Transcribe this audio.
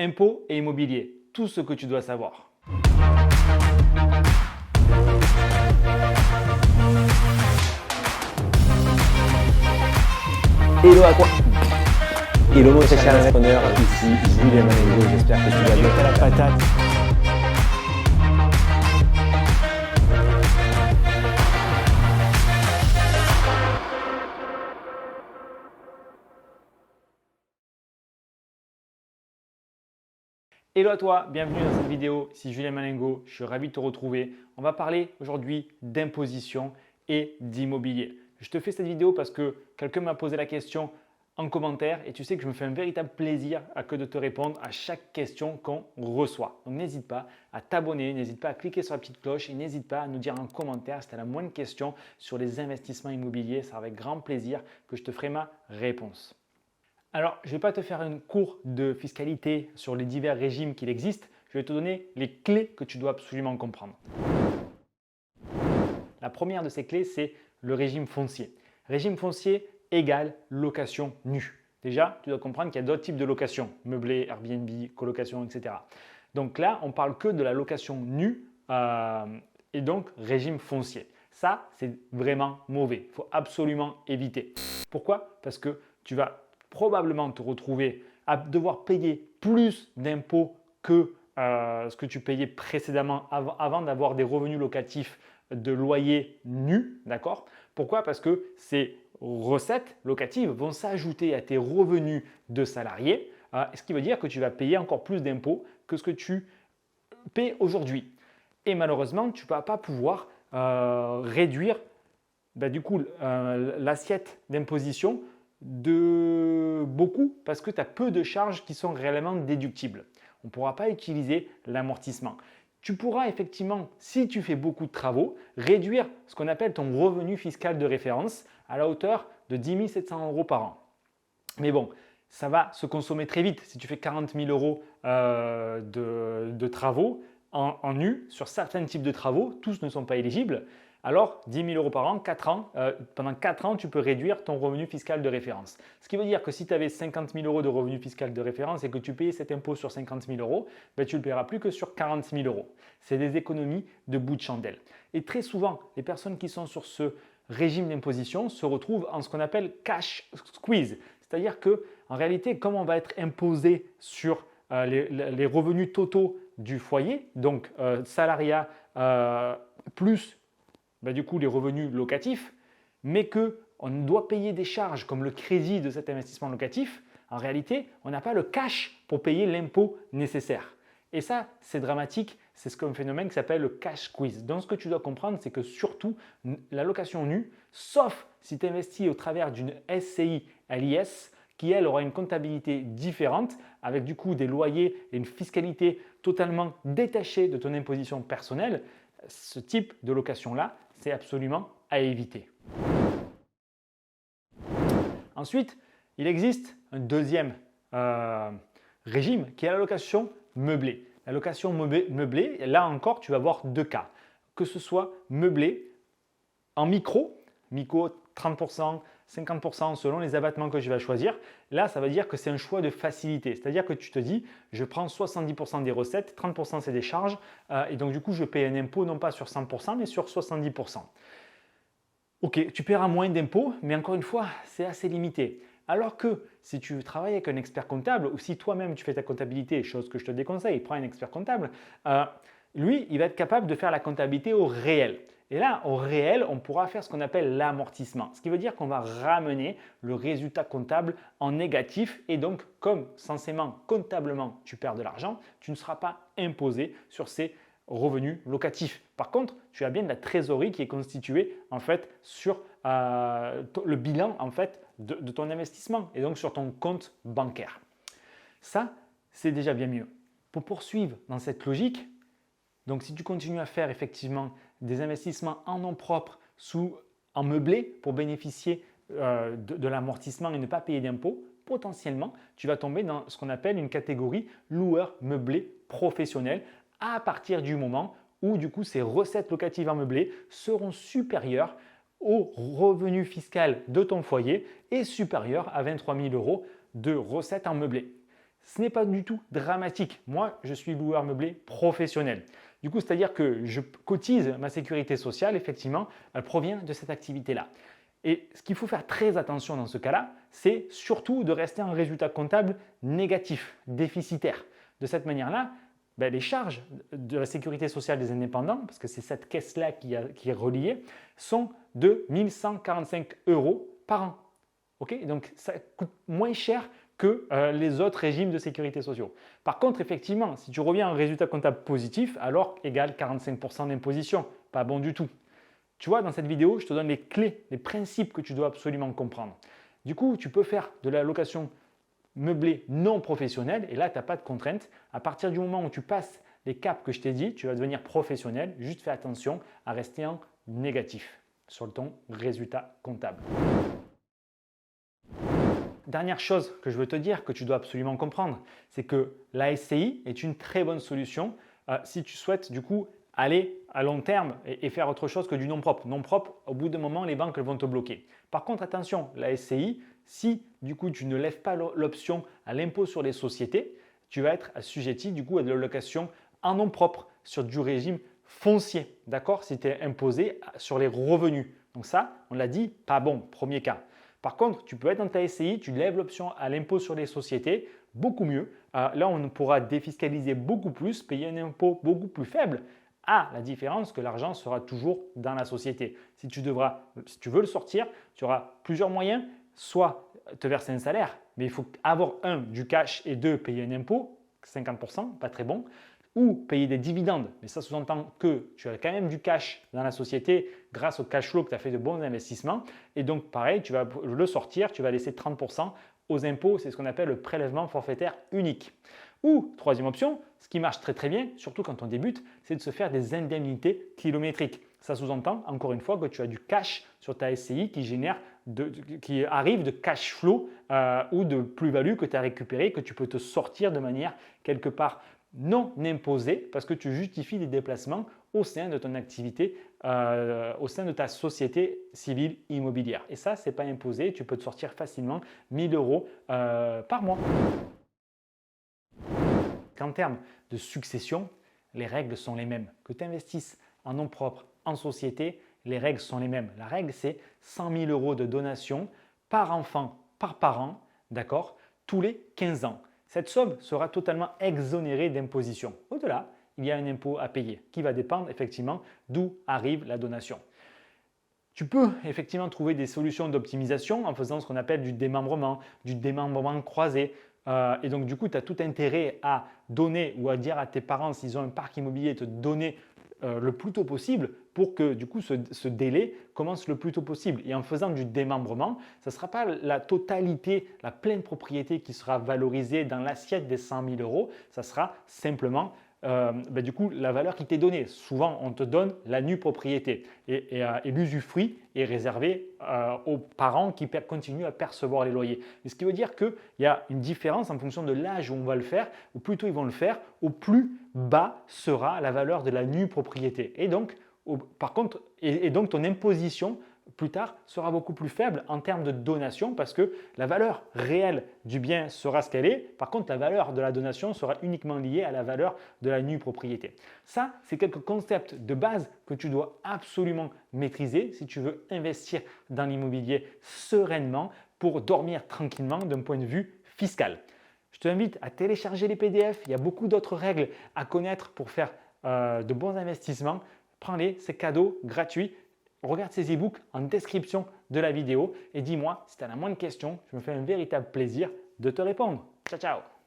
Impôts et immobilier, tout ce que tu dois savoir. Hello à quoi? Hello mon cher entrepreneur, ici Julien Malengo, j'espère que tu vas bien. La patate. Hello à toi, bienvenue dans cette vidéo, ici Julien Malengo, je suis ravi de te retrouver. On va parler aujourd'hui d'imposition et d'immobilier. Je te fais cette vidéo parce que quelqu'un m'a posé la question en commentaire et tu sais que je me fais un véritable plaisir de te répondre à chaque question qu'on reçoit. Donc n'hésite pas à t'abonner, n'hésite pas à cliquer sur la petite cloche et n'hésite pas à nous dire en commentaire si tu as la moindre question sur les investissements immobiliers. C'est avec grand plaisir que je te ferai ma réponse. Alors, je ne vais pas te faire un cours de fiscalité sur les divers régimes qu'il existe. Je vais te donner les clés que tu dois absolument comprendre. La première de ces clés, c'est le régime foncier. Régime foncier égale location nue. Déjà, tu dois comprendre qu'il y a d'autres types de location, meublé, Airbnb, colocation, etc. Donc là, on ne parle que de la location nue et donc régime foncier. Ça, c'est vraiment mauvais. Il faut absolument éviter. Pourquoi? Parce que tu vas probablement te retrouver à devoir payer plus d'impôts que ce que tu payais précédemment avant d'avoir des revenus locatifs de loyer nus. D'accord? Pourquoi? Parce que ces recettes locatives vont s'ajouter à tes revenus de salarié, ce qui veut dire que tu vas payer encore plus d'impôts que ce que tu paies aujourd'hui. Et malheureusement, tu ne vas pas pouvoir réduire l'assiette d'imposition de beaucoup parce que tu as peu de charges qui sont réellement déductibles. On ne pourra pas utiliser l'amortissement. Tu pourras effectivement, si tu fais beaucoup de travaux, réduire ce qu'on appelle ton revenu fiscal de référence à la hauteur de 10 700 € par an. Mais bon, ça va se consommer très vite. Si tu fais 40 000 € de travaux en nu sur certains types de travaux, tous ne sont pas éligibles. Alors 10 000 € par an, pendant 4 ans, tu peux réduire ton revenu fiscal de référence. Ce qui veut dire que si tu avais 50 000 € de revenu fiscal de référence et que tu payais cet impôt sur 50 000 €, tu ne le paieras plus que sur 40 000 €. C'est des économies de bout de chandelle. Et très souvent, les personnes qui sont sur ce régime d'imposition se retrouvent en ce qu'on appelle cash squeeze. C'est-à-dire qu'en réalité, comme on va être imposé sur les revenus totaux du foyer, donc salariat plus les revenus locatifs, mais qu'on doit payer des charges comme le crédit de cet investissement locatif, en réalité, on n'a pas le cash pour payer l'impôt nécessaire. Et ça, c'est dramatique, c'est un phénomène qui s'appelle le cash squeeze. Donc, ce que tu dois comprendre, c'est que surtout, la location nue, sauf si tu investis au travers d'une SCI LIS, qui elle aura une comptabilité différente, avec du coup des loyers et une fiscalité totalement détachée de ton imposition personnelle, ce type de location-là, c'est absolument à éviter. Ensuite, il existe un deuxième régime qui est la location meublée. La location meublée, là encore, tu vas avoir deux cas. Que ce soit meublé en micro 30%, 50% selon les abattements que je vais choisir. Là, ça veut dire que c'est un choix de facilité. C'est-à-dire que tu te dis, je prends 70% des recettes, 30% c'est des charges et donc du coup, je paye un impôt non pas sur 100% mais sur 70%. Ok, tu paieras moins d'impôts, mais encore une fois, c'est assez limité. Alors que si tu travailles avec un expert comptable ou si toi-même tu fais ta comptabilité, chose que je te déconseille, prends un expert comptable, lui, il va être capable de faire la comptabilité au réel. Et là, au réel, on pourra faire ce qu'on appelle l'amortissement, ce qui veut dire qu'on va ramener le résultat comptable en négatif et donc comme censément, comptablement, tu perds de l'argent, tu ne seras pas imposé sur ces revenus locatifs. Par contre, tu as bien de la trésorerie qui est constituée en fait sur le bilan en fait de ton investissement et donc sur ton compte bancaire. Ça, c'est déjà bien mieux. Pour poursuivre dans cette logique, donc si tu continues à faire effectivement des investissements en nom propre en meublé pour bénéficier de l'amortissement et ne pas payer d'impôts, potentiellement, tu vas tomber dans ce qu'on appelle une catégorie loueur meublé professionnel à partir du moment où du coup ces recettes locatives en meublé seront supérieures au revenu fiscal de ton foyer et supérieures à 23 000 € de recettes en meublé. ce n'est pas du tout dramatique. Moi, je suis loueur meublé professionnel. Du coup, c'est-à-dire que je cotise ma sécurité sociale, effectivement, elle provient de cette activité-là. Et ce qu'il faut faire très attention dans ce cas-là, c'est surtout de rester en résultat comptable négatif, déficitaire. De cette manière-là, les charges de la sécurité sociale des indépendants, parce que c'est cette caisse-là qui est reliée, sont de 1 145 € par an. Okay, donc, ça coûte moins cher que les autres régimes de sécurité sociaux. Par contre, effectivement, si tu reviens en résultat comptable positif, alors égale 45% d'imposition. Pas bon du tout. Tu vois, dans cette vidéo, je te donne les clés, les principes que tu dois absolument comprendre. Du coup, tu peux faire de la location meublée non professionnelle et là, tu n'as pas de contrainte. À partir du moment où tu passes les caps que je t'ai dit, tu vas devenir professionnel. Juste fais attention à rester en négatif sur ton résultat comptable. Dernière chose que je veux te dire, que tu dois absolument comprendre, c'est que la SCI est une très bonne solution si tu souhaites du coup aller à long terme et faire autre chose que du non propre. Non propre, au bout d'un moment, les banques vont te bloquer. Par contre, attention, la SCI, si du coup tu ne lèves pas l'option à l'impôt sur les sociétés, tu vas être assujetti du coup à de la location en nom propre sur du régime foncier. D'accord? Si tu es imposé sur les revenus. Donc ça, on l'a dit, pas bon, premier cas. Par contre, tu peux être dans ta SCI, tu lèves l'option à l'impôt sur les sociétés, beaucoup mieux. Là, on pourra défiscaliser beaucoup plus, payer un impôt beaucoup plus faible. La différence que l'argent sera toujours dans la société. Si tu veux le sortir, tu auras plusieurs moyens. Soit te verser un salaire, mais il faut avoir du cash et payer un impôt, 50%, pas très bon. Ou payer des dividendes, mais ça sous-entend que tu as quand même du cash dans la société grâce au cash flow que tu as fait de bons investissements. Et donc pareil, tu vas le sortir, tu vas laisser 30% aux impôts, c'est ce qu'on appelle le prélèvement forfaitaire unique. Ou troisième option, ce qui marche très très bien, surtout quand on débute, c'est de se faire des indemnités kilométriques. Ça sous-entend encore une fois que tu as du cash sur ta SCI qui arrive de cash flow ou de plus-value que tu as récupéré, que tu peux te sortir de manière quelque part non imposé parce que tu justifies des déplacements au sein de ton activité, au sein de ta société civile immobilière. Et ça, ce n'est pas imposé, tu peux te sortir facilement 1 000 € par mois. En termes de succession, les règles sont les mêmes. Que tu investisses en nom propre, en société, les règles sont les mêmes. La règle, c'est 100 000 € de donation par enfant, par parent, d'accord, tous les 15 ans. Cette somme sera totalement exonérée d'imposition. Au-delà, il y a un impôt à payer qui va dépendre effectivement d'où arrive la donation. Tu peux effectivement trouver des solutions d'optimisation en faisant ce qu'on appelle du démembrement croisé. Et donc du coup, tu as tout intérêt à donner ou à dire à tes parents s'ils ont un parc immobilier, te donner le plus tôt possible pour que du coup ce délai commence le plus tôt possible. Et en faisant du démembrement, ce ne sera pas la totalité, la pleine propriété qui sera valorisée dans l'assiette des 100 000 €, ça sera simplement du coup la valeur qui t'est donnée. Souvent, on te donne la nue propriété et l'usufruit est réservé aux parents qui continuent à percevoir les loyers. Mais ce qui veut dire qu'il y a une différence en fonction de l'âge où on va le faire, ou plus tôt ils vont le faire, au plus bas sera la valeur de la nue propriété. Et donc, par contre, donc ton imposition plus tard sera beaucoup plus faible en termes de donation parce que la valeur réelle du bien sera ce qu'elle est. Par contre, la valeur de la donation sera uniquement liée à la valeur de la nue propriété. Ça, c'est quelques concepts de base que tu dois absolument maîtriser si tu veux investir dans l'immobilier sereinement pour dormir tranquillement d'un point de vue fiscal. Je t'invite à télécharger les PDF. Il y a beaucoup d'autres règles à connaître pour faire de bons investissements. Prends-les, c'est cadeau, gratuit. Regarde ces e-books en description de la vidéo et dis-moi si tu as la moindre question, je me fais un véritable plaisir de te répondre. Ciao, ciao!